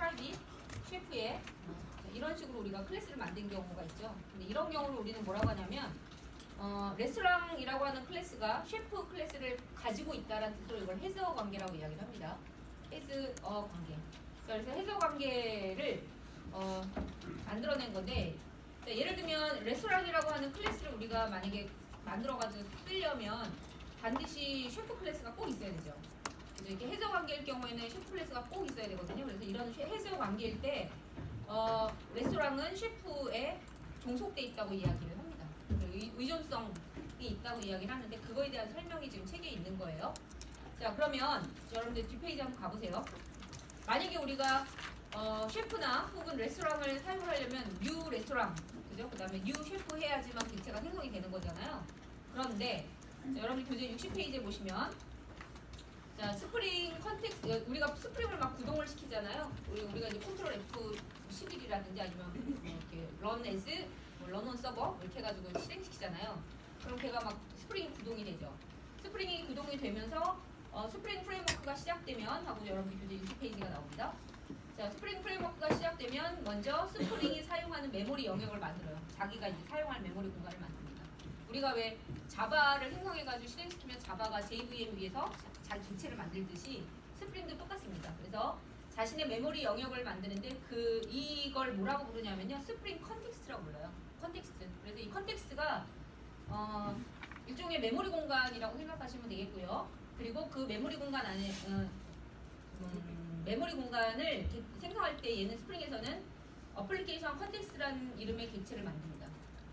프라이빗 셰프의 이런 식으로 우리가 클래스를 만든 경우가 있죠. 근데 이런 경우를 우리는 뭐라고 하냐면 레스토랑이라고 하는 클래스가 셰프 클래스를 가지고 있다라는 뜻으로 이걸 해서 관계라고 이야기를 합니다. 해서 관계. 그래서 해서 관계를 만들어낸 건데, 예를 들면 레스토랑이라고 하는 클래스를 우리가 만약에 만들어가지고 쓰려면 반드시 셰프 클래스가 꼭 있어야 되죠. 그래서 이렇게 해서 관계일 경우에는 셰프 클래스가 꼭 있어야 되거든요. 그래서 이런 해서 관계일 때 레스토랑은 셰프에 종속돼 있다고 이야기를 합니다. 의존성이 있다고 이야기를 하는데 그거에 대한 설명이 지금 책에 있는 거예요. 자, 그러면 여러분들 뒷페이지 한번 가보세요. 만약에 우리가 셰프나 혹은 레스토랑을 사용하려면 뉴 레스토랑, 그죠? 그 다음에 뉴 셰프 해야지만 객체가 생성이 되는 거잖아요. 그런데 여러분들 교재 60페이지에 보시면 자, 스프링 컨텍스트, 우리가 스프링을 막 구동을 시키잖아요. 우리가 이제 컨트롤 F11이라든지 아니면 이렇게 run as, run on server 이렇게 해가지고 실행시키잖아요. 그럼 걔가 막 스프링이 구동이 되죠. 스프링이 구동이 되면서 스프링 프레임워크가 시작되면 하고 여러분들 교재 60페이지가 나옵니다. 자, 스프링 프레임워크가 시작되면 먼저 스프링이 사용하는 메모리 영역을 만들어요. 자기가 이제 사용할 메모리 공간을 만듭니다. 우리가 왜 자바를 생성해가지고 실행시키면 자바가 JVM 위에서 자기 객체를 만들듯이 스프링도 똑같습니다. 그래서 자신의 메모리 영역을 만드는데 이걸 뭐라고 부르냐면요, 스프링 컨텍스트라고 불러요. 컨텍스트. 그래서 이 컨텍스트가 일종의 메모리 공간이라고 생각하시면 되겠고요. 그리고 그 메모리 공간 안에 메모리 공간을 생성할 때 얘는 스프링에서는 어플리케이션 컨텍스트라는 이름의 객체를 만듭니다.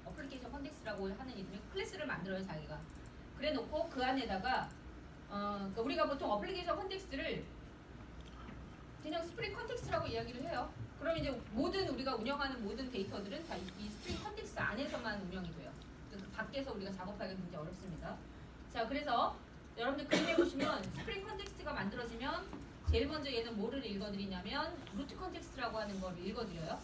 어플리케이션 컨텍스트라고 하는 이름의 클래스를 만들어요, 자기가. 그래 놓고 그 안에다가 그러니까 우리가 보통 어플리케이션 컨텍스트를 그냥 스프링 컨텍스트라고 이야기를 해요. 그럼 이제 우리가 운영하는 모든 데이터들은 다 이 스프링 컨텍스트 안에서만 운영이 돼요. 그 밖에서 우리가 작업하기가 굉장히 어렵습니다. 자, 그래서 여러분들 그림에 보시면 스프링 컨텍스트가 만들어지면 제일 먼저 얘는 뭐를 읽어드리냐면 루트 컨텍스트라고 하는 걸 읽어드려요.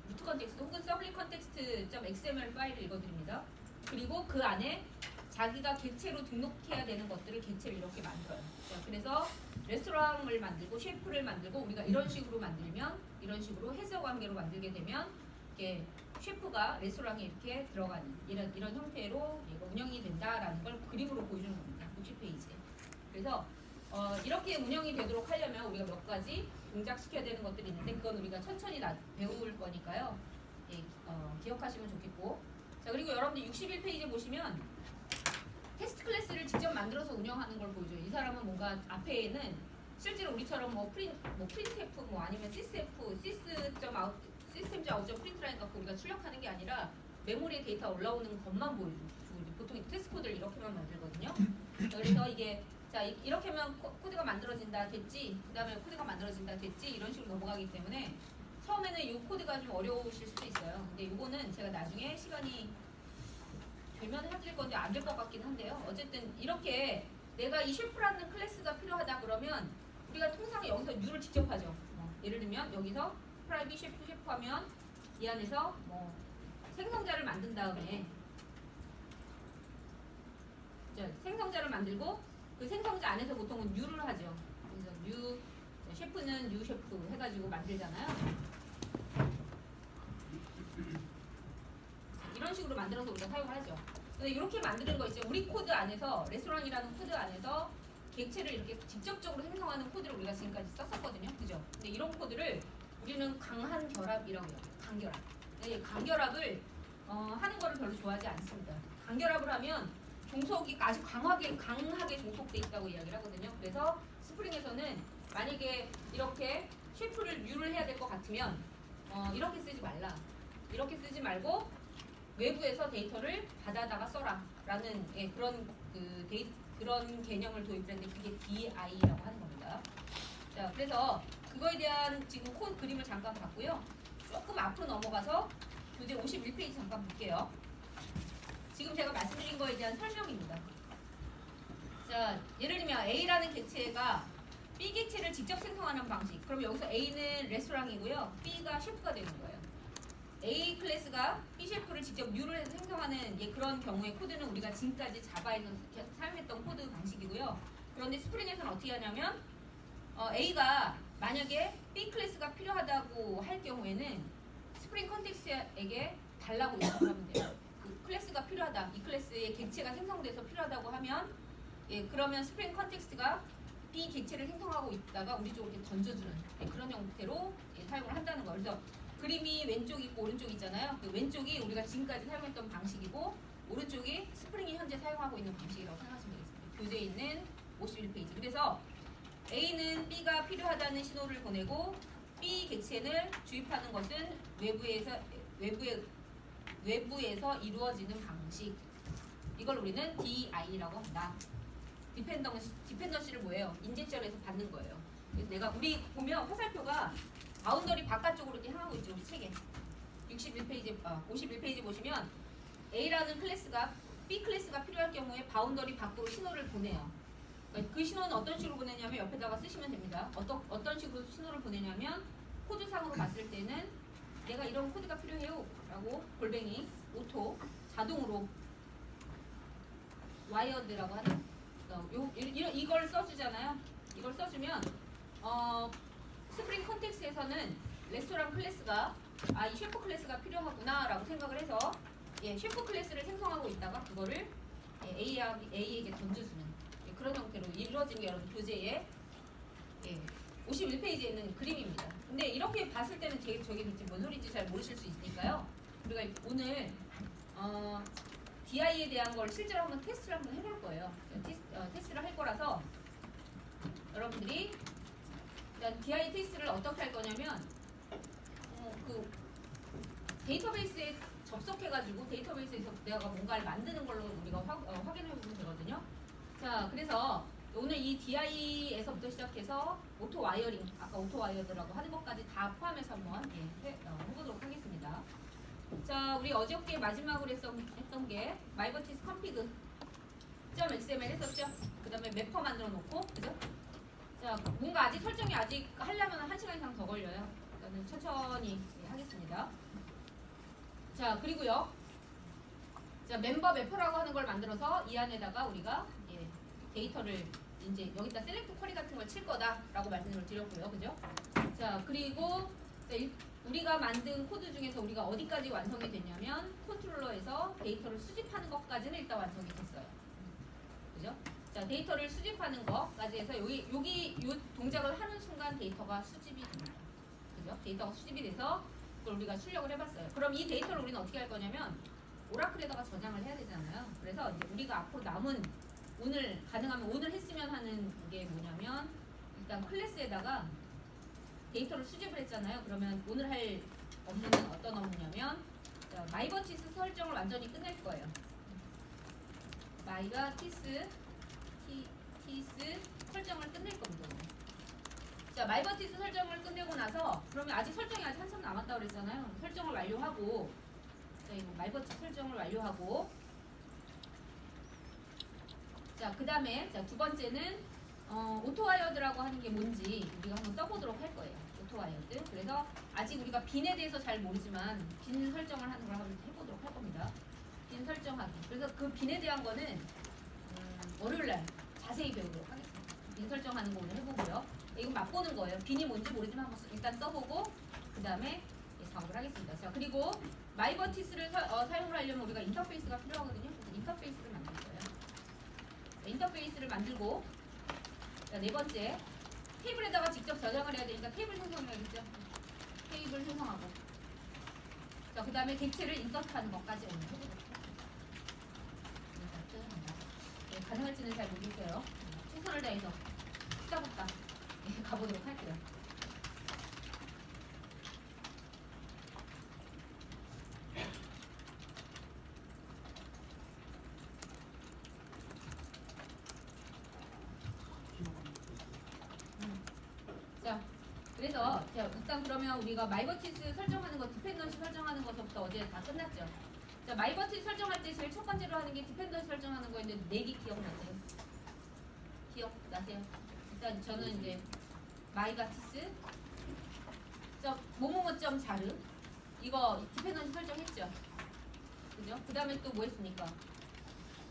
루트 컨텍스트 혹은 서블릿 컨텍스트.xml 파일을 읽어드립니다. 그리고 그 안에 자기가 객체로 등록해야 되는 것들을 객체를 이렇게 만들어요. 자, 그래서 레스토랑을 만들고 셰프를 만들고 우리가 이런 식으로 만들면 이런 식으로 해서 관계로 만들게 되면 이렇게 셰프가 레스토랑에 이렇게 들어가는 이런 형태로 얘가 운영이 된다라는 걸 그림으로 보여주는 겁니다. 60페이지에. 그래서 이렇게 운영이 되도록 하려면 우리가 몇 가지 동작시켜야 되는 것들이 있는데 그건 우리가 천천히 배울 거니까요. 예, 기억하시면 좋겠고. 자, 그리고 여러분들 61페이지에 보시면 테스트 클래스를 직접 만들어서 운영하는 걸 보여줘요. 이 사람은 뭔가 앞에는 실제로 우리처럼 프린트F 아니면 sysf, system.out.print라인 갖고 우리가 출력하는 게 아니라 메모리에 데이터 올라오는 것만 보여주고 보통 테스트 코드를 이렇게만 만들거든요. 그래서 이게 자 이렇게 하면 코드가 만들어진다 됐지, 그 다음에 코드가 만들어진다 됐지 이런 식으로 넘어가기 때문에 처음에는 이 코드가 좀 어려우실 수도 있어요. 근데 이거는 제가 나중에 시간이 되면 해드릴 건데 안 될 것 같긴 한데요. 어쨌든 이렇게 내가 이 셰프라는 클래스가 필요하다 그러면 우리가 통상 여기서 뉴를 직접 하죠. 예를 들면 여기서 프라이빗 셰프 하면 이 안에서 생성자를 만든 다음에 생성자를 만들고 그 생성자 안에서 보통은 뉴를 하죠. 그래서 뉴 셰프는 뉴 셰프 해가지고 만들잖아요. 이런 식으로 만들어서 우리가 사용을 하죠. 근데 이렇게 만드는 거 있죠. 우리 코드 안에서 레스토랑이라는 코드 안에서 객체를 이렇게 직접적으로 생성하는 코드를 우리가 지금까지 썼었거든요. 그죠? 근데 이런 코드를 우리는 강한 결합이라고 해요. 강결합. 네, 강결합을 하는 거를 별로 좋아하지 않습니다. 강결합을 하면 종속이 아주 강하게 종속돼 있다고 이야기를 하거든요. 그래서 스프링에서는 만약에 이렇게 셰프를 뉴를 해야 될 것 같으면 이렇게 쓰지 말라. 이렇게 쓰지 말고 외부에서 데이터를 받아다가 써라 라는 그런 개념을 도입했는데 그게 DI라고 하는 겁니다. 자, 그래서 그거에 대한 지금 코드 그림을 잠깐 봤고요. 조금 앞으로 넘어가서 교재 51페이지 잠깐 볼게요. 지금 제가 말씀드린 거에 대한 설명입니다. 자, 예를 들면 A라는 객체가 B 객체를 직접 생성하는 방식. 그럼 여기서 A는 레스토랑이고요. B가 셰프가 되는 거예요. A 클래스가 B 셰프를 직접 뉴를 해서 생성하는 그런 경우의 코드는 우리가 지금까지 자바에서 사용했던 코드 방식이고요. 그런데 스프링에서는 어떻게 하냐면 A가 만약에 B 클래스가 필요하다고 할 경우에는 스프링 컨텍스트에게 달라고 요청하면 돼요. 그 클래스가 필요하다. 이 클래스의 객체가 생성돼서 필요하다고 하면 그러면 스프링 컨텍스트가 B 객체를 생성하고 있다가 우리 쪽으로 이렇게 던져주는 그런 형태로 사용을 한다는 거예요. 그래서 그림이 왼쪽 있고 오른쪽 있잖아요. 그 왼쪽이 우리가 지금까지 사용했던 방식이고 오른쪽이 스프링이 현재 사용하고 있는 방식이라고 생각하시면 되겠습니다. 교재에 있는 51페이지. 그래서 A는 B가 필요하다는 신호를 보내고 B 객체를 주입하는 것은 외부에서 이루어지는 방식. 이걸 우리는 DI라고 한다. 디펜던시를 뭐예요? 인젝션에서 받는 거예요. 그래서 내가 우리 보면 화살표가 바운더리 바깥쪽으로 이렇게 향하고 있죠. 우리 책에 51페이지 보시면 A라는 클래스가 B 클래스가 필요할 경우에 바운더리 밖으로 신호를 보내요. 그 신호는 어떤 식으로 보내냐면 옆에다가 쓰시면 됩니다. 어떤 식으로 신호를 보내냐면 코드상으로 봤을 때는 내가 이런 코드가 필요해요 라고 골뱅이 오토 자동으로 와이어드라고 하는 이걸 써주잖아요. 이걸 써주면 스프링 컨텍스트에서는 레스토랑 클래스가 이 셰프 클래스가 필요하구나 라고 생각을 해서 셰프 클래스를 생성하고 있다가 그거를 A에게 던져주는 그런 형태로 이루어진 게 여러분 교재에 51페이지에 있는 그림입니다. 근데 이렇게 봤을 때는 저게 도대체 뭔 소리인지 잘 모르실 수 있으니까요. 우리가 오늘 DI에 대한 걸 실제로 한번 테스트를 한번 해볼 거예요. 테스트를 할 거라서 여러분들이 일단 DI 테스트를 어떻게 할 거냐면 그 데이터베이스에 접속해가지고 데이터베이스에서 내가 뭔가를 만드는 걸로 우리가 확인해보면 되거든요. 자, 그래서 오늘 이 DI에서부터 시작해서 오토 와이어링, 아까 오토 와이어드라고 하는 것까지 다 포함해서 한번 해보도록 하겠습니다. 자, 우리 어저께 마지막으로 했던 게 마이버티스 컴피그 .xml 했었죠? 그 다음에 매퍼 만들어 놓고, 그죠? 자, 뭔가 아직 설정이 아직 하려면 1시간 이상 더 걸려요. 저는 천천히 하겠습니다. 자, 그리고요. 자, 멤버 매퍼라고 하는 걸 만들어서 이 안에다가 우리가 데이터를 이제 여기다 셀렉트 쿼리 같은 걸 칠 거다라고 말씀을 드렸고요. 그죠? 자, 그리고 우리가 만든 코드 중에서 우리가 어디까지 완성이 됐냐면 컨트롤러에서 데이터를 수집하는 것까지는 일단 완성이 됐어요. 그죠? 자, 데이터를 수집하는 것까지 해서 요 동작을 하는 순간 데이터가 수집이 됩니다. 그죠? 데이터가 수집이 돼서 그걸 우리가 출력을 해봤어요. 그럼 이 데이터를 우리는 어떻게 할 거냐면 오라클에다가 저장을 해야 되잖아요. 그래서 이제 우리가 앞으로 남은 오늘 가능하면 오늘 했으면 하는 게 뭐냐면 일단 클래스에다가 데이터를 수집을 했잖아요. 그러면 오늘 할 업무는 어떤 업무냐면 마이버티스 설정을 완전히 끝낼 거예요. 마이버티스 설정을 끝낼 겁니다. 자, 마이버티스 설정을 끝내고 나서 그러면 아직 설정이 한참 남았다고 그랬잖아요. 설정을 완료하고 자, 이거 마이버티스 설정을 완료하고 자, 그 다음에 두 번째는 오토와이어드라고 하는 게 뭔지 우리가 한번 써보도록 할 거예요. 오토와이어드. 그래서 아직 우리가 빈에 대해서 잘 모르지만 빈 설정을 하는 걸 한번 해보도록 할 겁니다. 빈 설정하기. 그래서 그 빈에 대한 거는 월요일날 자세히 배우도록 하겠습니다. 빈 설정하는 거 오늘 해보고요. 이건 맛보는 거예요. 빈이 뭔지 모르지만 한번 일단 써보고 그 다음에 작업을 하겠습니다. 자, 그리고 마이버티스를 사용을 하려면 우리가 인터페이스가 필요하거든요. 그래서 인터페이스를 만들 거예요. 인터페이스를 만들고 자, 네 번째 테이블에다가 직접 저장을 해야 되니까 테이블 생성해야겠죠. 테이블 생성하고 자, 그 다음에 객체를 인서트하는 것까지 오늘 해보도록 하겠습니다. 인서트 가능할지는 잘 모르겠어요. 최선을 다해서 숫자부터 가보도록 할게요. 자, 그래서 일단 그러면 우리가 마이버티스 설정하는 거, 디펜던시 설정하는 것부터 어제 다 끝났죠. 자, 마이버티스 설정할 때 제일 첫 번째로 하는 게 디펜던시 설정하는 거인데 4개 기억나세요? 기억나세요? 일단 저는 이제 마이버티스 뭐뭐뭐점 자르 이거 디펜던시 설정했죠. 그죠? 그 다음에 또 뭐 했습니까?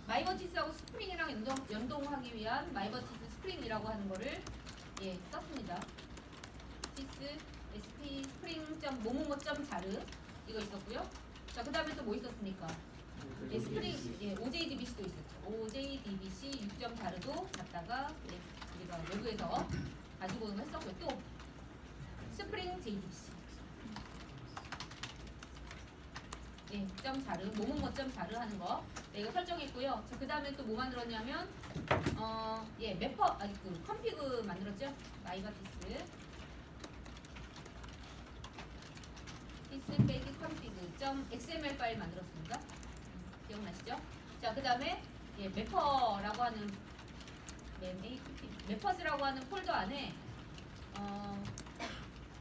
마이버티스하고 스프링이랑 연동하기 위한 마이버티스 스프링이라고 하는 거를 썼습니다. 클래스 sp spring.뭐뭐뭐.자르 이거 있었고요. 자, 그다음에 또 뭐 있었습니까? 예, 스프링 예, OJDBC도 있었죠. OJDBC 6점 자르도 갖다가 예, 우리가 외부에서 가지고 오는 거 했었고요. 또 스프링 JDBC 예, 점 자르, 뭐뭐뭐.점 자르 하는 거 네, 이거 설정했고요. 자, 그 다음에 또 뭐 만들었냐면 예, 매퍼 아니 그 컴피그 만들었죠. 마이바티스 피스 컴피그 점 XML 파일 만들었습니다. 기억나시죠? 자, 그 다음에 예, 매퍼라고 하는 매퍼스라고 하는 폴더 안에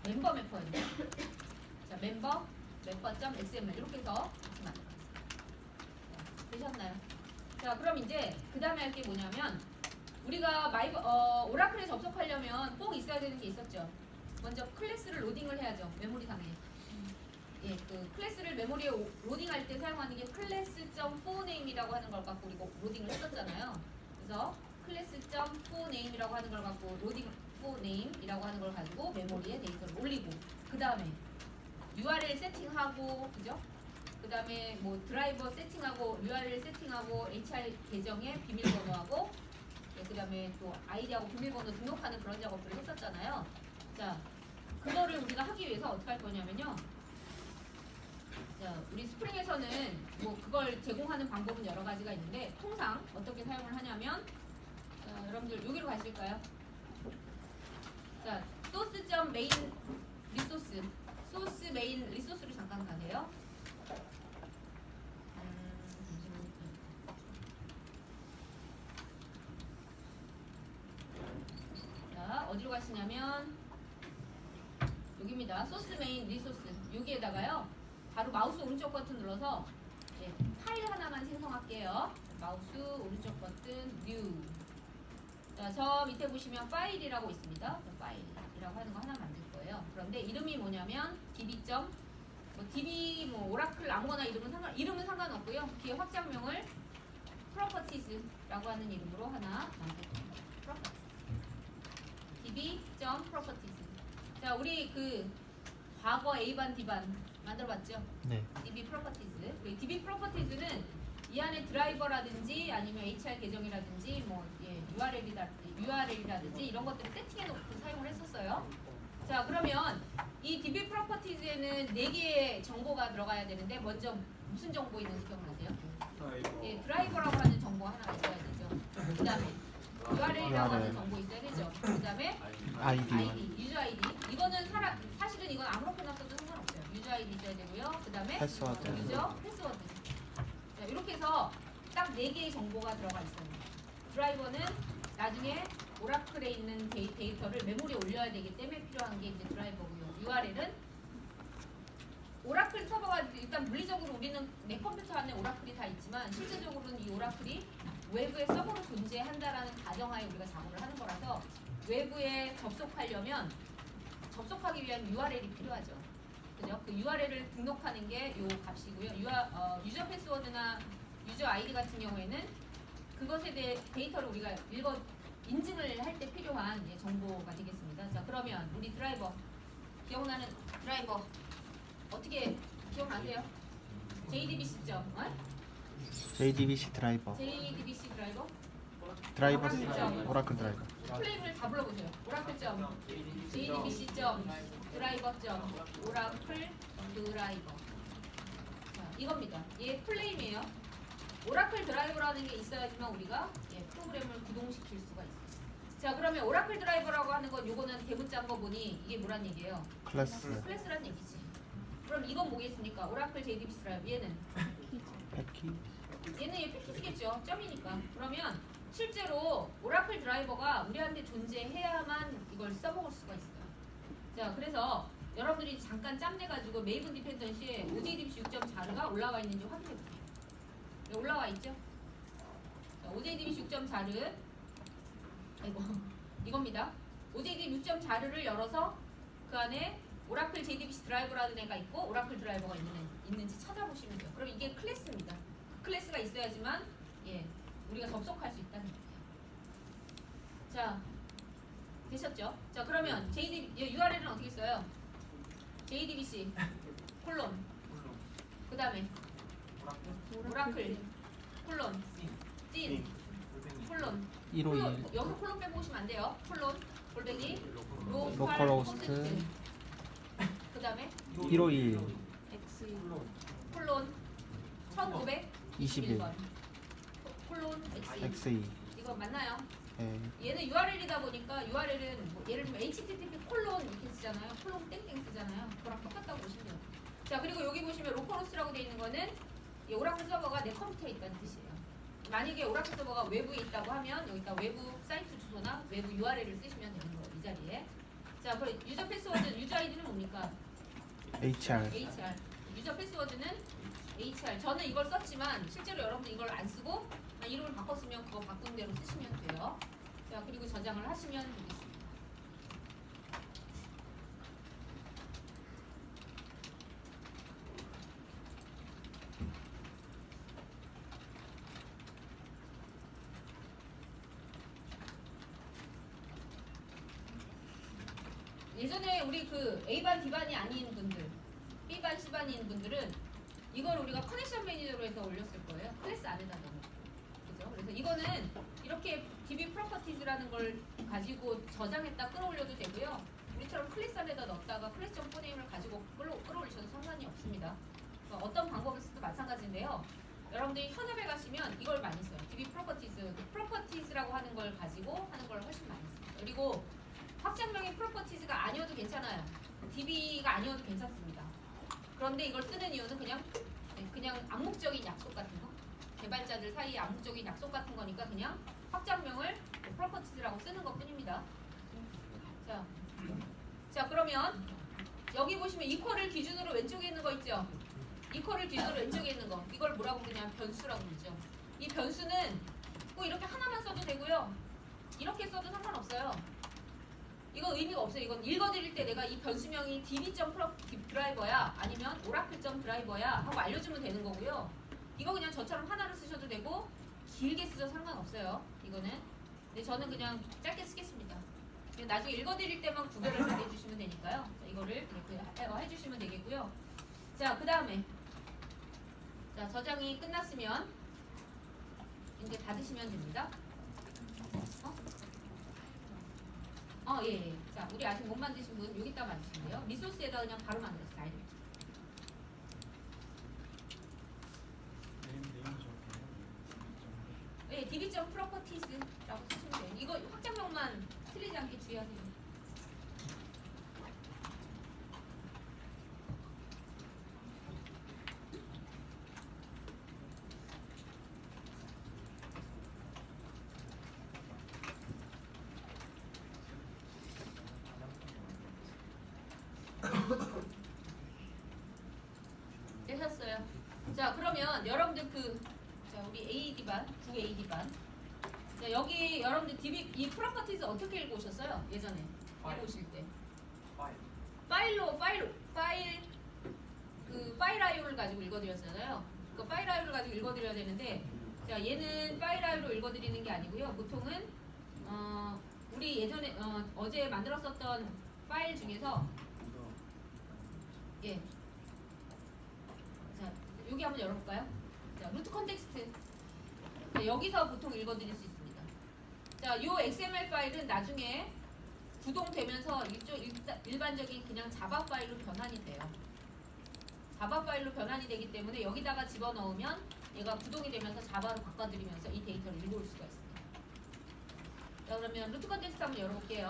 멤버 매퍼였네요. 자, 매퍼.xml 이렇게 해서 이렇게 만들었어요. 되셨나요? 자, 그럼 이제 그 다음에 할 게 뭐냐면 우리가 오라클에 접속하려면 꼭 있어야 되는 게 있었죠. 먼저 클래스를 로딩을 해야죠. 메모리상에. 예, 그 클래스를 메모리에 로딩할 때 사용하는 게 클래스.4name이라고 하는 걸 갖고 우리가 로딩을 했었잖아요. 그래서 클래스.4name이라고 하는 걸 갖고 로딩 4name이라고 하는 걸 가지고 메모리에 데이터를 올리고 그 다음에 URL 세팅하고 그죠? 그 다음에 뭐 드라이버 세팅하고 URL 세팅하고 HR 계정에 비밀번호하고 그 다음에 또 아이디하고 비밀번호 등록하는 그런 작업들을 했었잖아요. 자, 그거를 우리가 하기 위해서 어떻게 할 거냐면요. 자, 우리 스프링에서는 뭐 그걸 제공하는 방법은 여러 가지가 있는데 통상 어떻게 사용을 하냐면 자, 여러분들 여기로 가실까요? 자, source.main 리소스 소스 메인 리소스로 잠깐 가세요. 자, 어디로 가시냐면 여기입니다. 소스 메인 리소스 여기에다가요. 바로 마우스 오른쪽 버튼 눌러서 네, 파일 하나만 생성할게요. 마우스 오른쪽 버튼 뉴. 자, 저 밑에 보시면 파일이라고 있습니다. 파일이라고 하는 거 하나 만들 거예요. 그런데 이름이 뭐냐면 db. db 뭐 오라클 아무거나 이름은 상관없고요. 뒤에 확장명을 properties라고 하는 이름으로 하나 만들 겁니다. db.properties. 자, 우리 그 과거 A반 D반 만들어봤죠? 네. db properties. 우리 db properties는 이 안에 드라이버라든지 아니면 HR 계정이라든지 뭐 예, URL이라든지 이런 것들을 세팅해놓고 사용을 했었어요. 자, 그러면 이 db properties에는 4개의 정보가 들어가야 되는데 먼저 무슨 정보 있는지 기억나세요? 예, 드라이버라고 하는 정보가 하나 있어야 되죠. 그 다음에 URL이라고 하는 정보 있어야 되죠. 그 다음에 아이디. 유저 아이디. 이거는 사실은 이건 아무렇게나 써도 상관없어요. 유저 아이디 있어야 되고요. 그 다음에 패스워드. 유저 패스워드. 자, 이렇게 해서 딱 4개의 정보가 들어가 있어요. 드라이버는 나중에 오라클에 있는 데이터를 메모리에 올려야 되기 때문에 필요한 게 이제 드라이버고요. URL은 오라클 서버가 일단 물리적으로 우리는 내 컴퓨터 안에 오라클이 다 있지만 실제적으로는 이 오라클이 외부의 서버로 존재한다라는 가정하에 우리가 작업을 하는 거라서 외부에 접속하려면 접속하기 위한 URL이 필요하죠. 그죠? 그 URL을 등록하는 게 요 값이고요. 유저 패스워드나 유저 아이디 같은 경우에는 그것에 대해 데이터를 우리가 인증을 할 때 필요한 정보가 되겠습니다. 자, 그러면 우리 드라이버 기억나는 드라이버 어떻게 기억나세요? JDBC 점 JDBC 드라이버. JDBC 드라이버 드라이버 오라클. 오라클 드라이버. 플레임을 다 불러보세요. 오라클 점 JDBC 점 드라이버 점 오라클 드라이버. 자, 이겁니다. 얘 플레임이에요. 오라클 드라이버라는 게 있어야지만 우리가 프로그램을 구동시킬 수가 있어요. 자, 그러면 오라클 드라이버라고 하는 건 요거는 대문자인 거 보니 이게 뭐란 얘기예요? 클래스. 클래스란 얘기지. 그럼 이건 뭐겠습니까? 오라클 JDBC 드라이버 얘는 패키. 얘는 얘 패키지겠죠. 점이니까. 그러면 실제로 오라클 드라이버가 우리한테 존재해야만 이걸 써먹을 수가 있어요. 자, 그래서 여러분들이 잠깐 짬내가지고 메이븐 디펜던시에 OJDBC 6.4가 올라와 있는지 확인해보세요. 네, 올라와 있죠? 자, OJDBC 6.4를 아이고 이겁니다. OJDBC 6.4를 열어서 그 안에 오라클 JDBC 드라이버라는 애가 있고 오라클 드라이버가 있는지 찾아보시면 돼요. 그럼 이게 클래스입니다. 클래스가 있어야지만 우리가 접속할 수 있다는 거예요. 자, 되셨죠? 자 그러면 URL은 어떻게 써요? JDBC 콜론 그 다음에 오라클 콜론 찐 콜론 151 여기서 콜론 빼고 오시면 안 돼요. 콜론 골뱅이 로컬호스트 그 다음에 151 X 콜론 21 1521번 콜론 X XE 이거 맞나요? 네. 얘는 URL이다 보니까 URL은 뭐 예를 들면 HTTP 콜론 이렇게 쓰잖아요. 콜론 땡땡 쓰잖아요. 그거랑 똑같다고 보시면 돼요. 자 그리고 여기 보시면 로컬호스트라고 되어 있는 거는 이 오라클 서버가 내 컴퓨터에 있다는 뜻이에요. 만약에 오라클 서버가 외부에 있다고 하면 여기다 외부 사이트 주소나 외부 URL을 쓰시면 되는 거예요. 이 자리에. 자 그럼 유저 패스워드 유저 아이디는 뭡니까? HR HR. 유저 패스워드는 HR. 저는 이걸 썼지만 실제로 여러분들 이걸 안 쓰고 이름을 바꿨으면 그거 바꾼 대로 쓰시면 돼요. 자 그리고 저장을 하시면 되겠습니다. 예전에 우리 그 A반, B반이 아닌 분들, B반, C반인 분들은 이걸 우리가 커넥션 매니저로 해서 올렸을 거예요. 클래스 안에다가. 그죠? 그래서 이거는 이렇게 DB 프로퍼티즈라는 걸 가지고 저장했다 끌어올려도 되고요. 우리처럼 클래스 안에다 넣었다가 클래스 점포네임을 가지고 끌어올리셔도 상관이 없습니다. 어떤 방법을 쓰도 마찬가지인데요. 여러분들이 현업에 가시면 이걸 많이 써요. DB 프로퍼티즈, 프로퍼티즈라고 하는 걸 가지고 하는 걸 훨씬 많이 씁니다. 그리고 확장명의 프로퍼티즈가 아니어도 괜찮아요. DB가 아니어도 괜찮습니다. 그런데 이걸 쓰는 이유는 그냥 암묵적인 약속 같은 거, 개발자들 사이에 암묵적인 약속 같은 거니까 그냥 확장명을 프로퍼티즈라고 쓰는 것 뿐입니다. 자 그러면 여기 보시면 이퀄을 기준으로 왼쪽에 있는 거 있죠? 이퀄을 기준으로 왼쪽에 있는 거 이걸 뭐라고 부르냐면 변수라고 부르죠. 이 변수는 꼭 이렇게 하나만 써도 되고요. 이렇게 써도 상관없어요. 이거 의미가 없어요. 이건 읽어드릴 때 내가 이 변수명이 db.드라이버야 아니면 oracle.드라이버야 하고 알려주면 되는 거고요. 이거 그냥 저처럼 하나를 쓰셔도 되고 길게 쓰셔도 상관없어요. 이거는. 근데 저는 그냥 짧게 쓰겠습니다. 나중에 읽어드릴 때만 구별을 잘 해주시면 되니까요. 자, 이거를 이렇게 해주시면 되겠고요. 자, 그 다음에 자 저장이 끝났으면 이제 닫으시면 됩니다. 예. 자, 우리 아직 못 만드신 분 여기다 만드시면 돼요. 리소스에다 그냥 바로 만들어서 다 해요. 네, db.properties라고 쓰시면 돼요. 이거 확장명만 틀리지 않게 주의하세요. 되셨어요. 자 그러면 여러분들 자 우리 AD반, 9AD반. 자 여기 여러분들 DB 이 프로퍼티즈 어떻게 읽고 오셨어요? 예전에 읽으실 때. 파일 IO를 가지고 읽어드렸잖아요. 그 파일 IO를 가지고 읽어드려야 되는데, 자 얘는 파일 IO로 읽어드리는 게 아니고요. 보통은 우리 예전에 어제 만들었었던 파일 중에서 예. 자 여기 한번 열어볼까요? 자 루트 컨텍스트. 자, 여기서 보통 읽어드릴 수 있습니다. 자, 요 XML 파일은 나중에 구동되면서 일반적인 그냥 자바 파일로 변환이 돼요. 자바 파일로 변환이 되기 때문에 여기다가 집어넣으면 얘가 구동이 되면서 자바로 바꿔드리면서 이 데이터를 읽어올 수가 있습니다. 자, 그러면 루트 컨텍스트 한번 열어볼게요.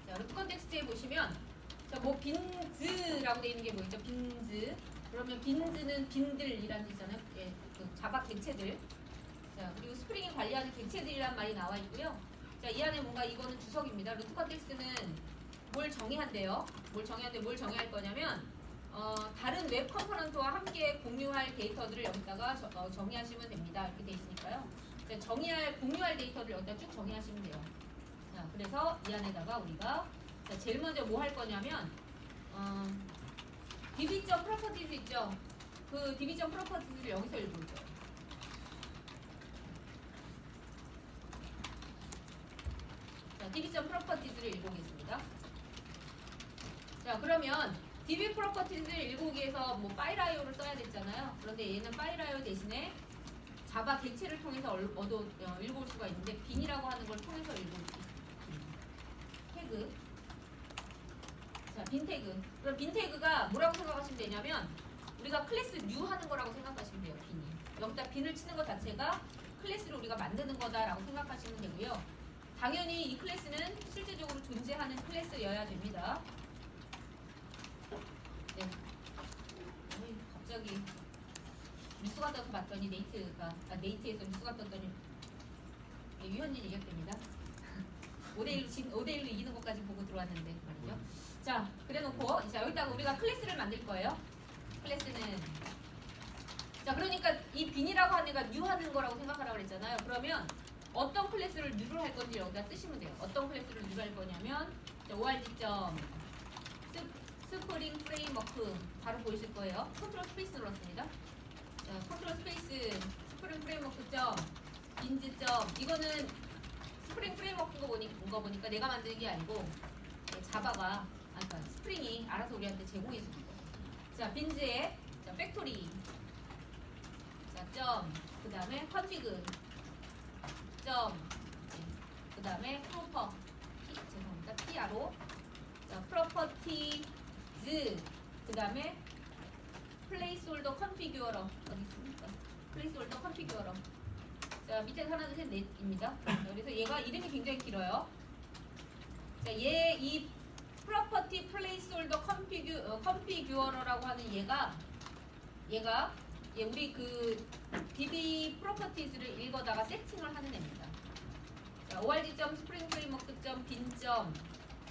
자, 루트 컨텍스트에 보시면 자, 뭐 빈즈라고 되어 있는 게 뭐 있죠? 빈즈. 그러면 빈즈는 빈들이라는 뜻이잖아요. 예, 그 자바 객체들. 자, 그리고 스프링이 관리하는 객체들이란 말이 나와 있고요. 자, 이 안에 뭔가 이거는 주석입니다. 루트 컨텍스트는 뭘 정의한대요. 뭘 정의할 거냐면 다른 웹 컴포넌트와 함께 공유할 데이터들을 여기다가 정의하시면 됩니다. 이렇게 돼 있으니까요. 자, 공유할 데이터를 여기다 쭉 정의하시면 돼요. 자, 그래서 이 안에다가 우리가 자, 제일 먼저 뭐 할 거냐면 db.properties 있죠? 그 db.properties를 여기서 읽을 거예요. 자, db 프로퍼티즈를 읽어보겠습니다. 자, 그러면 db 프로퍼티즈를 읽어보기에서 뭐 파일IO를 써야 됐잖아요. 그런데 얘는 파일IO 대신에 자바 객체를 통해서 읽어볼 수가 있는데 빈이라고 하는 걸 통해서 읽을 수 있습니다. 태그. 자, 빈 태그. 그럼 빈 태그가 뭐라고 생각하시면 되냐면 우리가 클래스 new 하는 거라고 생각하시면 돼요. 빈이. 여기다 빈을 치는 것 자체가 클래스를 우리가 만드는 거다라고 생각하시면 되고요. 당연히 이 클래스는 실제적으로 존재하는 클래스여야 됩니다. 네. 어이, 갑자기 뉴스가 떠서 봤더니 네이트에서 뉴스가 떴더니 네, 유현진 이겼답니다. 5대1로 이기는 것까지 보고 들어왔는데 말이죠. 자, 그래놓고 자, 여기다가 우리가 클래스를 만들 거예요. 클래스는 자, 그러니까 이 빈이라고 하는 애가 new 하는 거라고 생각하라고 그랬잖아요. 그러면 어떤 클래스를 new를 할 건지 여기다 쓰시면 돼요. 어떤 클래스를 new를 할 거냐면 org. 스프링 프레임워크 바로 보이실 거예요. 컨트롤 스페이스 눌렀습니다. 자, 컨트롤 스페이스 스프링 프레임워크 점 빈즈 점 이거는 스프링 프레임워크인 거 보니까 내가 만드는 게 아니고 자바가 그러니까 스프링이 알아서 우리한테 제공해 주는 거예요. 자, 빈즈에 자, 팩토리 자, 점 그다음에 컨피그 점 그다음에 프로퍼 죄송합니다. PRO 자, 프로퍼티즈 그다음에 플레이스홀더 컨피규어러 어디 있습니까? 플레이스홀더 컨피규어러 자, 밑에 하나 둘 셋 넷입니다. 그래서 얘가 이름이 굉장히 길어요. 자, 이 프로퍼티 플레이스홀더 컨피규어러라고 하는 얘가 우리 그 db 프로퍼티즈를 읽어다가 세팅을 하는 애입니다. 자, org.springframework.bin.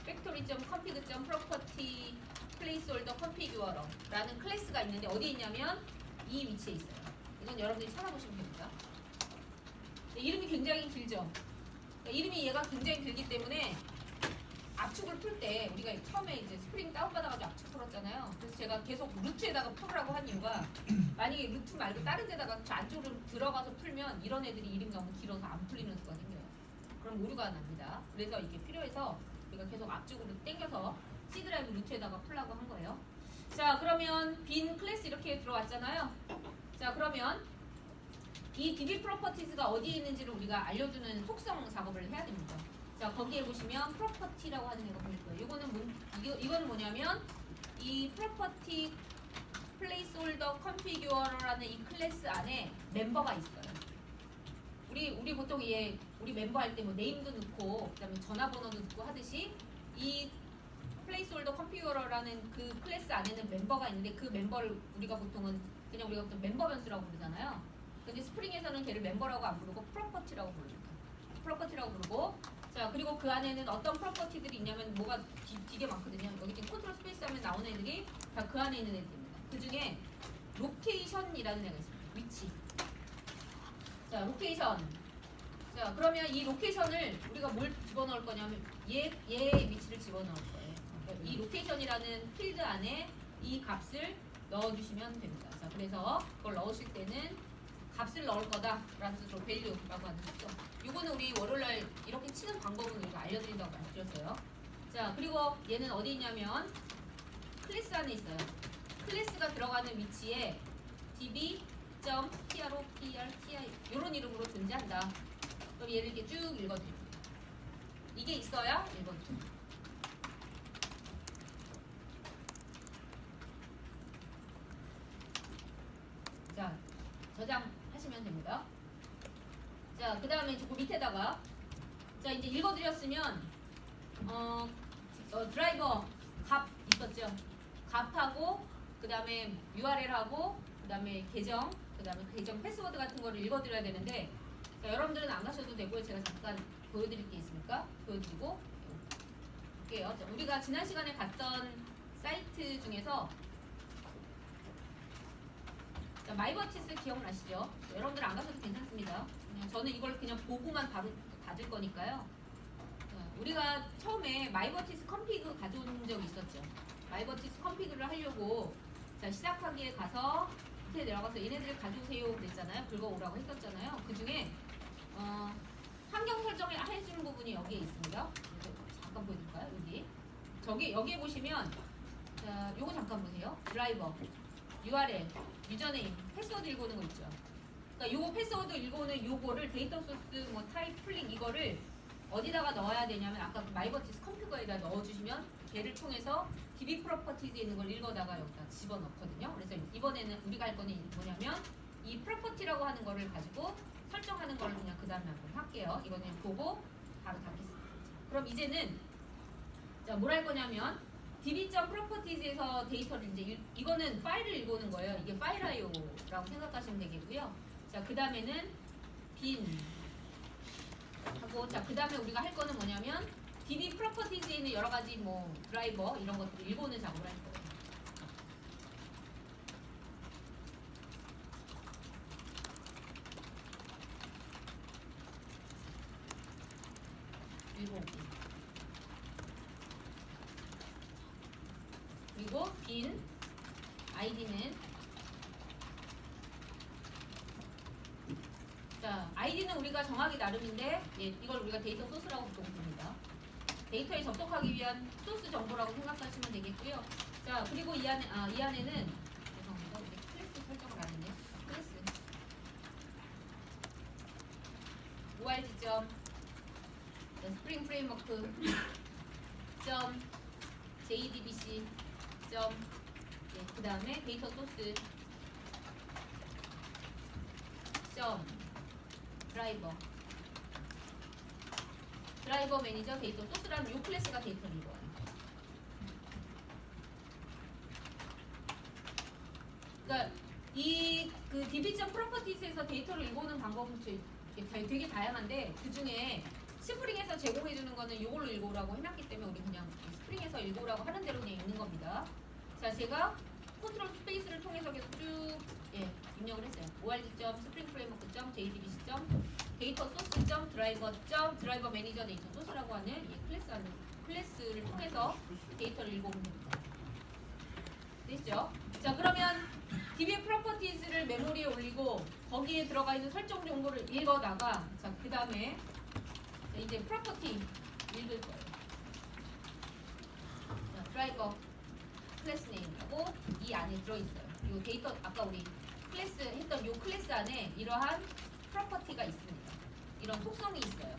factory.config.property placeholder configure라는 클래스가 있는데 어디에 있냐면 이 위치에 있어요. 이건 여러분들이 찾아보시면 됩니다. 네, 이름이 굉장히 길죠. 그러니까 이름이 얘가 굉장히 길기 때문에 압축을 풀 때 우리가 처음에 이제 스프링 다운받아가지고 압축 풀었잖아요. 그래서 제가 계속 루트에다가 풀으라고 한 이유가 만약에 루트 말고 다른 데다가 저 안쪽으로 들어가서 풀면 이런 애들이 이름이 너무 길어서 안 풀리는 수가 생겨요. 그럼 오류가 납니다. 그래서 이게 필요해서 우리가 계속 앞쪽으로 당겨서 C 드라이브 루트에다가 풀라고 한 거예요. 자, 그러면 빈 클래스 이렇게 들어왔잖아요. 자, 그러면 이 db 프로퍼티즈가 어디에 있는지를 우리가 알려주는 속성 작업을 해야 됩니다. 자, 거기에 보시면 프로퍼티라고 하는 애가 보일 거예요. 이거는 뭐냐면 이 프로퍼티 플레이스홀더 컨피규어라는 이 클래스 안에 멤버가 있어요. 우리 보통 우리 멤버 할 때 뭐 네임도 넣고 그다음에 전화번호도 넣고 하듯이 이 플레이스홀더 컨피규어라는 그 클래스 안에는 멤버가 있는데 그 멤버를 우리가 보통 멤버 변수라고 부르잖아요. 근데 스프링에서는 걔를 멤버라고 안 부르고 프로퍼티라고 부릅니다. 프로퍼티라고 부르고 자, 그리고 그 안에는 어떤 프로퍼티들이 있냐면 뭐가 되게 많거든요. 여기 지금 컨트롤 스페이스 하면 나오는 애들이 다 그 안에 있는 애들입니다. 그 중에 로케이션이라는 애가 있습니다. 위치. 자, 로케이션. 자, 그러면 이 로케이션을 우리가 뭘 집어넣을 거냐면 얘의 위치를 집어넣을 거예요. 그러니까 이 로케이션이라는 필드 안에 이 값을 넣어주시면 됩니다. 자, 그래서 그걸 넣으실 때는 값을 넣을 거다라는 뜻으로 value라고 하는 거죠. 이거는 우리 월요일날 이렇게 치는 방법은 우리가 알려드린다고 말씀드렸어요. 자, 그리고 얘는 어디 있냐면 클래스 안에 있어요. 클래스가 들어가는 위치에 db.protr 이런 이름으로 존재한다. 그럼 얘를 이렇게 쭉 읽어드립니다. 이게 있어야 읽어드립니다. 자, 저장하시면 됩니다. 자, 그 다음에 그 밑에다가 자, 이제 읽어드렸으면 드라이버 값 있었죠. 값하고 그 다음에 URL하고 그 다음에 계정 그 다음에 계정 패스워드 같은 거를 읽어드려야 되는데 자, 여러분들은 안 가셔도 되고요. 제가 잠깐 보여드릴 게 있으니까 보여드리고 볼게요. 자, 우리가 지난 시간에 갔던 사이트 중에서 자, 마이버티스 기억나시죠? 여러분들 안 가셔도 괜찮습니다. 저는 이걸 그냥 보고만 바로 닫을 거니까요. 자, 우리가 처음에 마이버티스 컴피그 가져온 적이 있었죠. 마이버티스 컴피그를 하려고 자, 시작하기에 가서 밑에 내려가서 얘네들을 가져오세요 그랬잖아요. 긁어오라고 했었잖아요. 그 중에 환경 설정을 해주는 부분이 여기에 있습니다. 그래서 잠깐 보여드릴까요? 여기에 보시면 자, 요거 잠깐 보세요. 드라이버, URL, 유저네임, 패스워드 읽어오는 거 있죠. 그러니까 요거 패스워드 읽어오는 요거를 데이터 소스 뭐 타입 풀링 이거를 어디다가 넣어야 되냐면 아까 마이버티스 컴퓨터에다 넣어주시면 걔를 통해서 DB 프로퍼티즈에 있는 걸 읽어다가 여기다 집어넣거든요. 그래서 이번에는 우리가 할 거는 뭐냐면 이 프로퍼티라고 하는 거를 가지고 설정하는 거를 그냥 그 다음에 한번 할게요. 이거는 보고 바로 닫겠습니다. 그럼 이제는 자, 뭘 할 거냐면 db.properties에서 데이터를 이제 이거는 파일을 읽어오는 거예요. 이게 파일 IO라고 생각하시면 되겠고요. 자, 그 다음에는 bin 하고 자, 그 다음에 우리가 할 거는 뭐냐면 db properties에 있는 여러 가지 뭐 드라이버 이런 것들을 읽어오는 작업을 할 거예요. 읽어오기. 그리고 bin id는 자 id는 우리가 정하기 나름인데 예, 이걸 우리가 데이터 소스라고 보통 부릅니다. 데이터에 접속하기 위한 소스 정보라고 생각하시면 되겠고요. 자 그리고 이 안에는 죄송합니다. 우리 클래스 설정을 안 했네요. 클래스 ORG 점 스프링 프레임워크 점 JDBC 점 네, 그 다음에 데이터 소스 점 드라이버 매니저 데이터 소스라는 요 클래스가 데이터를 읽어요. 그러니까 이 그 db.properties에서 데이터를 읽어오는 방법은 되게 다양한데 그 중에 스프링에서 제공해주는 거는 이걸로 읽어오라고 해놨기 때문에 우리 그냥 스프링에서 읽어오라고 하는 대로 그냥 읽는 겁니다. 자, 제가 컨트롤 스페이스를 통해서 계속 쭉 입력을 했어요. org.springframework.jdbc. 데이터 소스. 드라이버 매니저 데이터 소스라고 하는 이 클래스를 통해서 데이터를 읽어오면 됩니다. 됐죠? 자, 그러면 DB 프로퍼티즈를 메모리에 올리고 거기에 들어가 있는 설정 정보를 읽어다가 자, 그 다음에 이제 프로퍼티 읽을 거예요. 자, 드라이버 클래스 네임이라고 이 안에 들어있어요. 이 데이터 아까 우리 클래스 했던 이 클래스 안에 이러한 프로퍼티가 있습니다. 이런 속성이 있어요.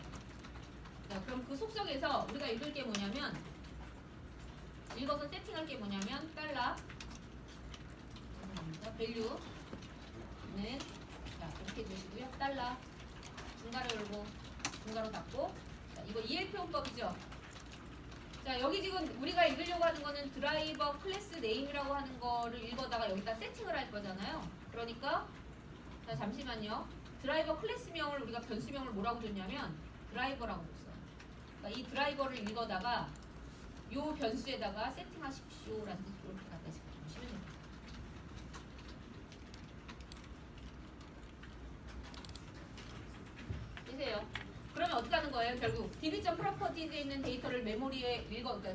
자, 그럼 그 속성에서 우리가 읽을 게 뭐냐면 읽어서 세팅할 게 뭐냐면 달러 밸류는 자 이렇게 해주시고요. 달러 중괄호 열고 중괄호 닫고 자, 이거 ELP 호법이죠. 자 여기 지금 우리가 읽으려고 하는 거는 드라이버 클래스 네임이라고 하는 거를 읽어다가 여기다 세팅을 할 거잖아요. 그러니까 자 잠시만요. 드라이버 클래스명을 우리가 변수명을 뭐라고 줬냐면 드라이버라고 줬어요. 그러니까 이 드라이버를 읽어다가 요 변수에다가 세팅하십시오라는 뜻으로 이렇게 갖다 주시면 됩니다. 되세요. 그러면 어떻게 하는 거예요? 결국 db.properties에 있는 데이터를 메모리에 그러니까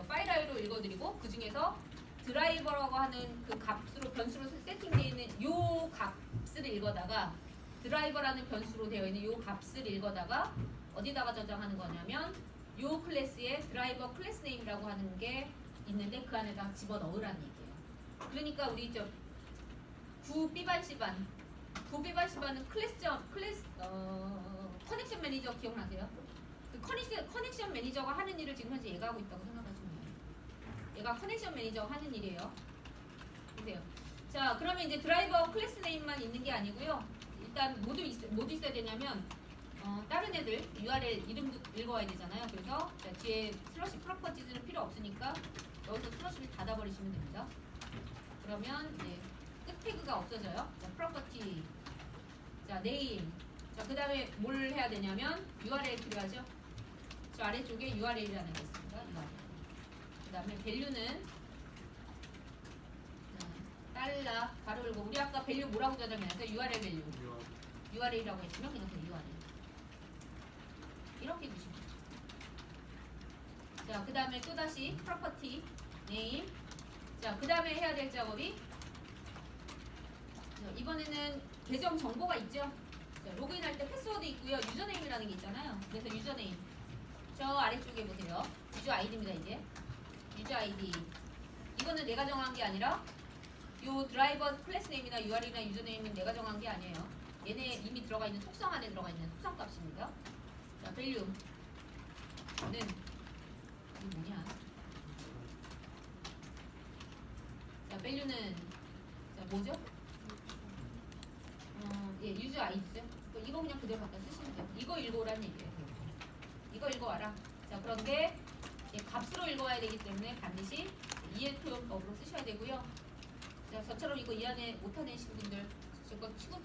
파일 IO로 읽어드리고 그 중에서 드라이버라고 하는 그 값으로 변수로 세팅되어 있는 요 값을 읽어다가 드라이버라는 변수로 되어 있는 요 값을 읽어다가 어디다가 저장하는 거냐면 요 클래스에 드라이버 클래스 네임이라고 하는 게 있는데 그 안에다 집어넣으라는 얘기예요. 그러니까 우리 저 9B반 9B반은 커넥션 매니저 기억나세요? 그 커넥션 매니저가 하는 일을 지금 현재 얘가 하고 있다고 생각하시면 돼요. 얘가 커넥션 매니저가 하는 일이에요. 보세요. 자, 그러면 이제 드라이버 클래스 네임만 있는 게 아니고요. 일단 모두 있어야 되냐면 다른 애들 URL 이름도 읽어야 되잖아요. 그래서 자, 뒤에 슬러시 프로퍼티즈는 필요 없으니까 여기서 슬러시를 닫아버리시면 됩니다. 그러면 이제 끝 태그가 없어져요. 자, 프로퍼티, 자 네임, 자 그 다음에 뭘 해야 되냐면 URL 필요하죠. 저 아래쪽에 URL이라는 게 있습니다. 그 다음에 밸류는 달러 바로 읽고 우리 아까 밸류 뭐라고 저장해놨어요? URL 밸류. URL이라고 했으면 그냥 URL. 이렇게 주시면 돼요. 자, 그 다음에 또다시 property, name. 자, 그 다음에 해야 될 작업이 자, 이번에는 계정 정보가 있죠. 자, 자, 로그인할 때 패스워드 있고요. 유저네임이라는 게 있잖아요. 그래서 유저네임. 저 아래쪽에 보세요. 유저 아이디입니다, 이게. 유저 아이디. 이거는 내가 정한 게 아니라 요 드라이버 클래스 네임이나 UR이나 유저네임은 내가 정한 게 아니에요. 얘네 이미 들어가 있는 속성 안에 들어가 있는 속성 값입니다. 자, 밸류는 이게 뭐냐? 자, 밸류는 자, 뭐죠? 예, 유저 아이디죠. 이거 그냥 그대로 갖다 쓰시면 돼요. 이거 읽어오라는 얘기예요. 이거 읽어와라. 자, 그런데 예, 값으로 읽어와야 되기 때문에 반드시 이해 표현법으로 쓰셔야 되고요. 자, 저처럼 이거 이해 못하내신 분들, 저거 치고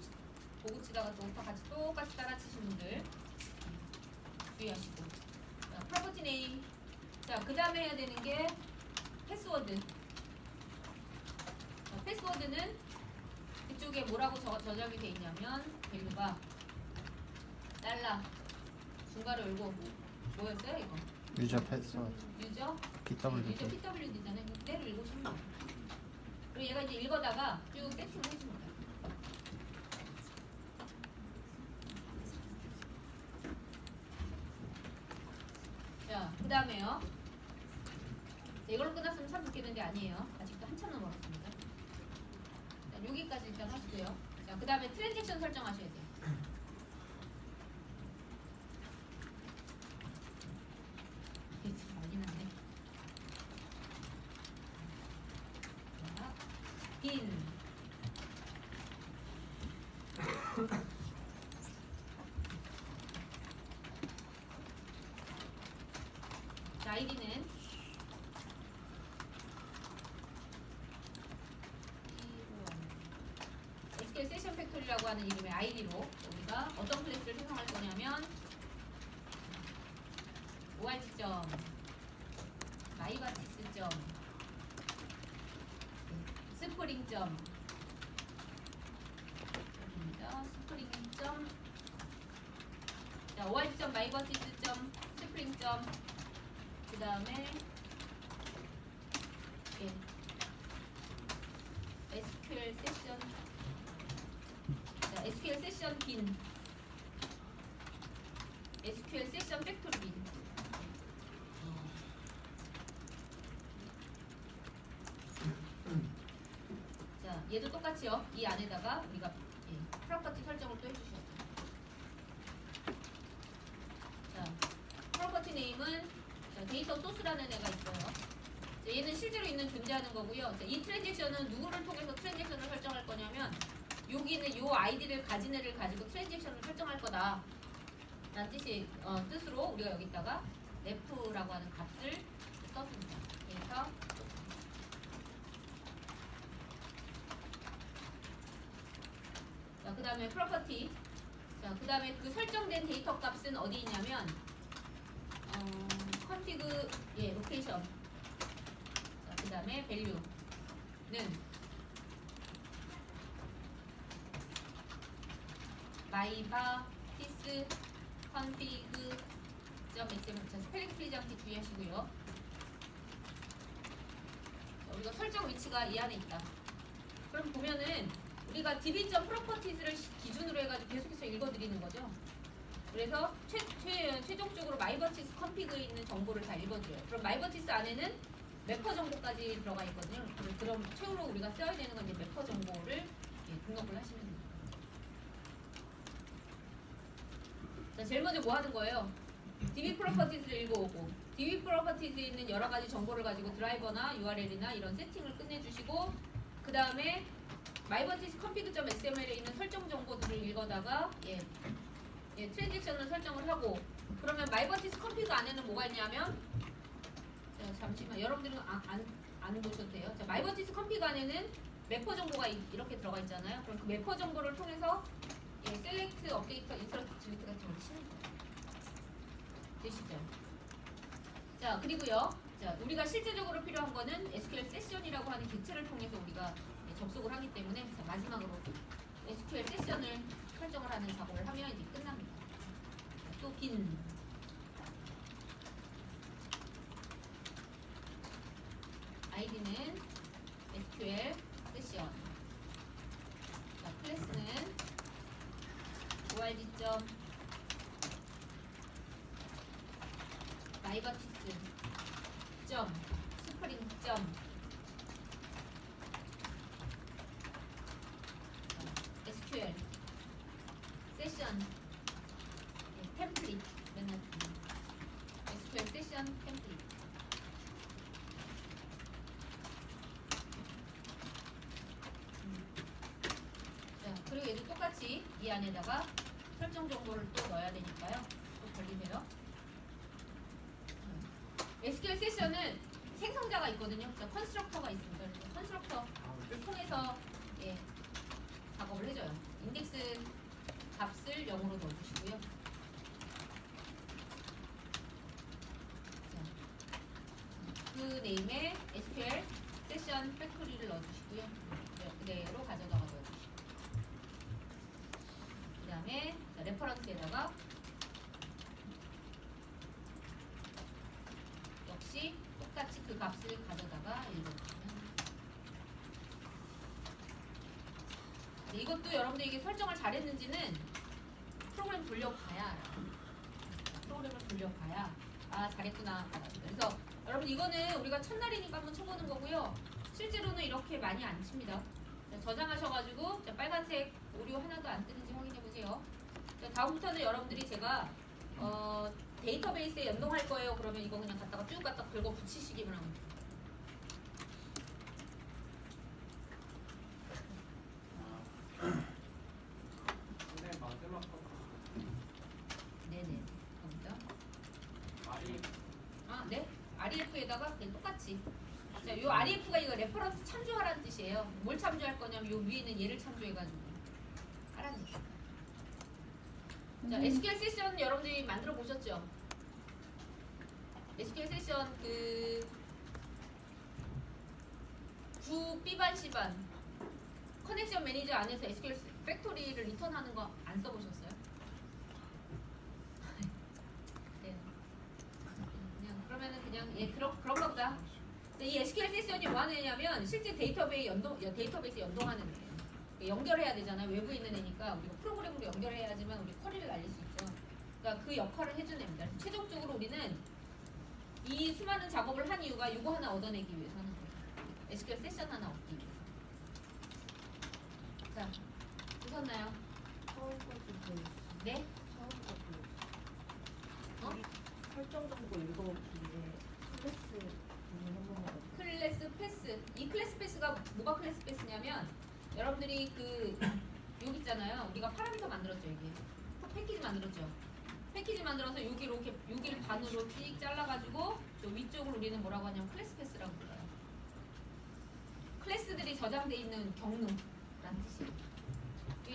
보고 치다가 또 같이 똑같이 따라치신 분들 주의하시고. 자, 프로퍼티 네임. 자, 그 다음에 해야 되는 게 패스워드. 자, 패스워드는 그쪽에 뭐라고 저장이 돼 있냐면 밸류가 달러 중괄호 열고 뭐였어요 이거? 유저 패스워드 유저 PWD 유저 PWD잖아요. 그대로 읽으시면 돼요. 그리고 얘가 이제 읽어다가 쭉 세팅을 해줍니다. 자, 그 다음에요. 이걸로 끝났으면 참 좋겠는데 아니에요. 아직도 한참 남았습니다. 자, 여기까지 일단 하시고요. 자, 그 다음에 트랜잭션 설정하셔야 돼요. 이게 참 많이 나네. 자, 빈. 자, 아이디는 SQL 세션 팩토리라고 하는 이름의 아이디로 우리가 어떤 클래스를 생성할 거냐면 ORG.점 마이바티스.점 스프링.점 여기입니다. 스프링.점 자, ORG.점 마이바티스.점 스프링.점 그 다음에 SQL 세션 자, SQL 세션 빈 SQL 세션 팩토리 빈 자, 얘도 똑같이요. 이 안에다가 우리가 프로퍼티 설정을 또 해주셔야 돼요. 자, 프로퍼티 네임은 데이터 소스라는 애가 있어요. 자, 얘는 실제로 있는 존재하는 거고요. 자, 이 트랜잭션은 누구를 통해서 트랜잭션을 설정할 거냐면 여기 있는 요 아이디를 가진 애를 가지고 트랜잭션을 설정할 거다 라는 뜻으로 우리가 여기다가 ref라고 하는 값을 썼습니다. 데이터 자, 그 다음에 프로퍼티 자, 그 다음에 그 설정된 데이터 값은 어디 있냐면 컨피그 로케이션 자, 그 다음에 밸류는 마이바티스 컨피그 .xml 자, 스펠링 틀리지 않게 주의하시고요. 자, 우리가 설정 위치가 이 안에 있다. 그럼 보면은 우리가 db.properties를 기준으로 해가지고 계속해서 읽어드리는 거죠. 그래서 최종적으로 마이버티스 컨피그에 있는 정보를 다 읽어드려요. 그럼 마이버티스 안에는 매퍼 정보까지 들어가 있거든요. 그럼 최후로 우리가 써야 되는 건 이제 매퍼 정보를 등록을 하시면 됩니다. 자, 제일 먼저 뭐 하는 거예요? DB 프로퍼티스를 읽어오고 DB 프로퍼티스에 있는 여러 가지 정보를 가지고 드라이버나 URL이나 이런 세팅을 끝내주시고 그 다음에 마이버티스 config.xml에 있는 설정 정보들을 읽어다가 트랜잭션을 설정을 하고 그러면 마이버티스 config 안에는 뭐가 있냐면 자, 잠시만 여러분들은 안 보셔도 돼요. 자, 마이버티스 config 안에는 매퍼 정보가 이렇게 들어가 있잖아요. 그럼 그 매퍼 정보를 통해서 셀렉트, 업데이터, 인서트, 딜리트 같은 걸 치는 거예요. 되시죠? 자, 그리고요. 자, 우리가 실제적으로 필요한 거는 SQL 세션이라고 하는 객체를 통해서 우리가 접속을 하기 때문에 자, 마지막으로 SQL 세션을 설정을 하는 작업을 하면 이제 끝납니다. 또 빈 아이디는 SQL 세션 자, 클래스는 MRG점 마이버티스 점 스프링 점 SQL 세션 템플릿 맨날 SQL 세션 템플릿 자 그리고 얘도 똑같이 이 안에다가 설정 정보를 또 넣어야 되니까요. 또 걸리세요. SQL 세션은 생성자가 있거든요. 자, 컨스트럭터가 있습니다. 그래서 컨스트럭터를 통해서 예, 작업을 해줘요. 인덱스 값을 0으로 넣어주시고요. 자, 그 네임에 SQL 세션 팩토리를 넣어주시고요. 네, 그대로 가져다가 넣어주시고 그 다음에 레퍼런스에다가 역시 똑같이 그 값을 가져다가 읽어주시면 네, 이것도 여러분들 이게 설정을 잘했는지는 프로그램 돌려봐야 알아요. 프로그램을 돌려봐야 아 잘했구나 알아요. 그래서 여러분 이거는 우리가 첫날이니까 한번 쳐보는 거고요. 실제로는 이렇게 많이 안 칩니다. 자, 저장하셔가지고 자, 빨간색 오류 하나도 안 뜨는지 확인해 보세요. 자, 다음부터는 여러분들이 제가 데이터베이스에 연동할 거예요. 그러면 이거 그냥 갖다가 쭉 갖다 긁어 붙이시기만 하면 돼요. 근데 마지막 거 네네. 갑니다. 말이 아, 네. REF에다가 그냥 똑같이. 자, 요 REF가 이거 레퍼런스 참조하라는 뜻이에요. 뭘 참조할 거냐면 요 위에 있는 얘를 참조해가지고 하라는 뜻. 자, SQL 세션 여러분들이 만들어 보셨죠? SQL 세션 그 9B반 C반 커넥션 매니저 안에서 SQL 팩토리를 리턴하는 거 안 써보셨어요? 네. 그냥 그러면은 그냥 예 그런가 보다. 이 SQL 세션이 뭐 하는 애냐면 실제 데이터베이스 연동하는 애예요. 연결해야 되잖아요. 외부에 있는 애니까 우리가 프로그램으로 연결해야지만 우리 쿼리를 날릴 수 있죠. 그러니까 그 역할을 해준 애입니다. 최종적으로 우리는 이 수많은 작업을 한 이유가 이거 하나 얻어내기 위해서 하는 거예요. SQL 세션 하나 얻기 위해서. 자, 보셨나요? 네? 어? 설정 정보 읽어보기에 클래스 부분 한 번만 더. 클래스 패스. 이 클래스 패스가 뭐가 클래스 패스냐면 여러분들이 그 여기 있잖아요. 우리가 파라미터 만들었죠, 여기. 패키지 만들었죠. 패키지 만들어서 여기를 반으로 씩 잘라가지고 저 위쪽을 우리는 뭐라고 하냐면 클래스 패스라고 불러요. 클래스들이 저장돼 있는 경로라는 뜻이에요.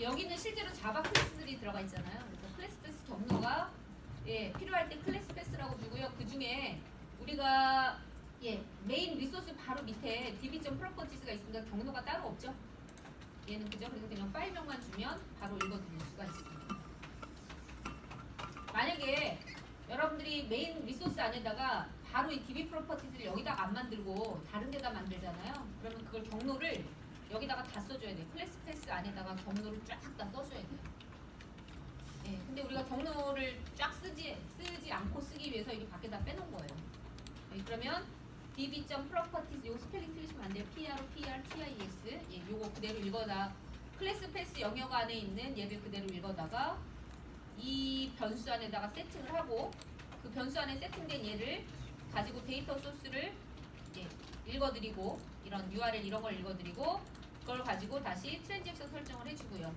여기는 실제로 자바 클래스들이 들어가 있잖아요. 그래서 클래스 패스 경로가 예, 필요할 때 클래스 패스라고 주고요. 그 중에 우리가 예, 메인 리소스 바로 밑에 db.properties가 있으니까 경로가 따로 없죠. 얘는 그죠? 그래서 그냥 파일명만 주면 바로 읽어드릴 수가 있습니다. 만약에 여러분들이 메인 리소스 안에다가 바로 이 db 프로퍼티즈를 여기다가 안 만들고 다른 데다 만들잖아요. 그러면 그걸 경로를 여기다가 다 써줘야 돼요. 클래스 패스 안에다가 경로를 쫙 다 써줘야 돼요. 예, 근데 우리가 경로를 쫙 쓰지 않고 쓰기 위해서 이게 밖에다 빼놓은 거예요. 예, 그러면 db.properties 요 스펠링 틀리시면 안 돼요. PROPRTIS 예, 요거 그대로 읽어다 클래스 패스 영역 안에 있는 얘를 그대로 읽어다가 이 변수 안에다가 세팅을 하고 그 변수 안에 세팅된 얘를 가지고 데이터 소스를 예, 읽어드리고 이런 URL 이런 걸 읽어드리고 그걸 가지고 다시 트랜잭션 설정을 해주고요.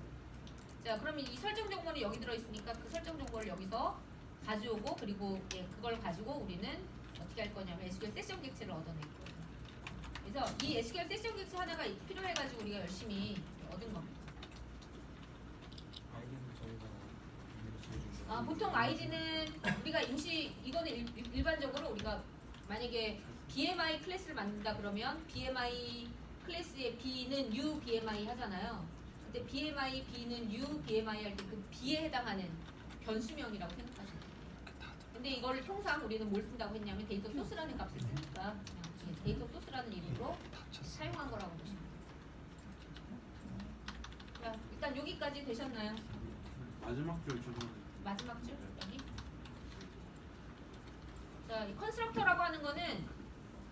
자, 그러면 이 설정 정보는 여기 들어있으니까 그 설정 정보를 여기서 가져오고 그리고 예, 그걸 가지고 우리는 어떻게 할 거냐면 SQL 세션 객체를 얻어낼 거예요. 그래서 이 SQL 세션 객체 하나가 필요해가지고 우리가 열심히 얻은 겁니다. 아이디는 저희가 아, 보통 ID는 우리가 이거는 일반적으로 우리가 만약에 BMI 클래스를 만든다 그러면 BMI 클래스의 B는 U BMI 하잖아요. 근데 BMI B는 U BMI 할 때 그 B에 해당하는 변수명이라고 생각하시면 돼요. 근데 이걸 통상 우리는 뭘 쓴다고 했냐면 데이터 소스라는 값을 쓰니까 그냥 데이터 소스라는 이름으로 사용한 거라고 보시면 돼요. 자, 일단 여기까지 되셨나요? 마지막 줄 저는 마지막 줄 여기. 자, 이 컨스트럭터라고 하는 거는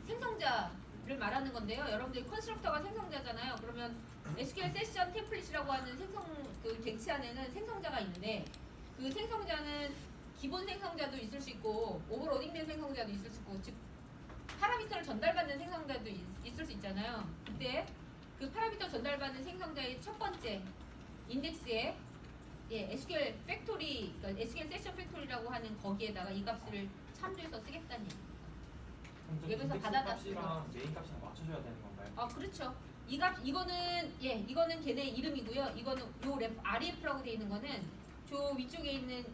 생성자를 말하는 건데요. 여러분들 컨스트럭터가 생성자잖아요. 그러면 SQL 세션 템플릿이라고 하는 그 객체 안에는 생성자가 있는데 그 생성자는 기본 생성자도 있을 수 있고 오버로딩된 생성자도 있을 수 있고 즉 파라미터를 전달받는 생성자도 있을 수 있잖아요. 그때 그 파라미터 전달받는 생성자의 첫 번째 인덱스에 SQL 팩토리, 그러니까 SQL 세션 팩토리라고 하는 거기에다가 이 값을 참조해서 쓰겠다는 얘기입니다. 웹에서 받아다 쓰고. 값이랑 메인 값이랑 맞춰줘야 되는 건가요? 아 그렇죠. 이 값 이거는 걔네 이름이고요. 이거는 요 REF라고 돼 있는 거는 저 위쪽에 있는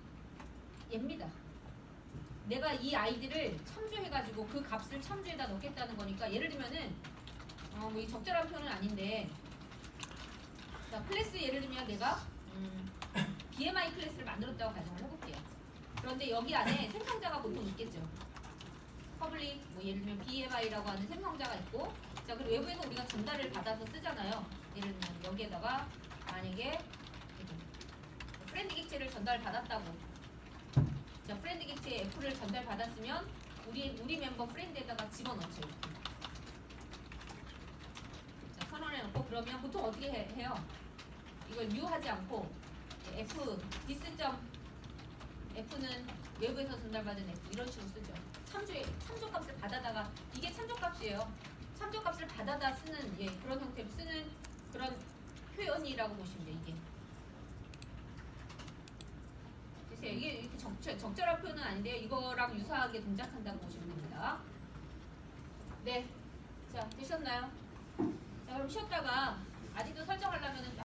얘입니다. 내가 이 아이디를 참조해가지고 그 값을 참조에다 넣겠다는 거니까 예를 들면은 뭐 이 적절한 표현은 아닌데 자 클래스 예를 들면 내가 BMI 클래스를 만들었다고 가정을 해볼게요. 그런데 여기 안에 생성자가 보통 있겠죠. 퍼블릭 뭐 예를 들면 BMI라고 하는 생성자가 있고 자 그리고 외부에서 우리가 전달을 받아서 쓰잖아요. 예를 들면 여기에다가 만약에 프렌드 객체를 전달받았다고 자 프렌드 객체에 F를 전달받았으면 우리 멤버 프렌드에다가 집어넣죠. 이렇게. 자 선언해놓고 그러면 보통 어떻게 해요? 이걸 유하지 않고 F dis.f는 외부에서 전달받은 F 이런 식으로 쓰죠. 참조값을 받아다가 이게 참조값이에요. 참조값을 받아다 쓰는 그런 형태로 쓰는 그런 표현이라고 보시면 돼요. 이게. 글쎄요, 이게 이렇게 적절한 표현은 아닌데요. 이거랑 유사하게 동작한다고 보시면 됩니다. 네, 자 되셨나요? 자 그럼 쉬었다가 아직도 설정하려면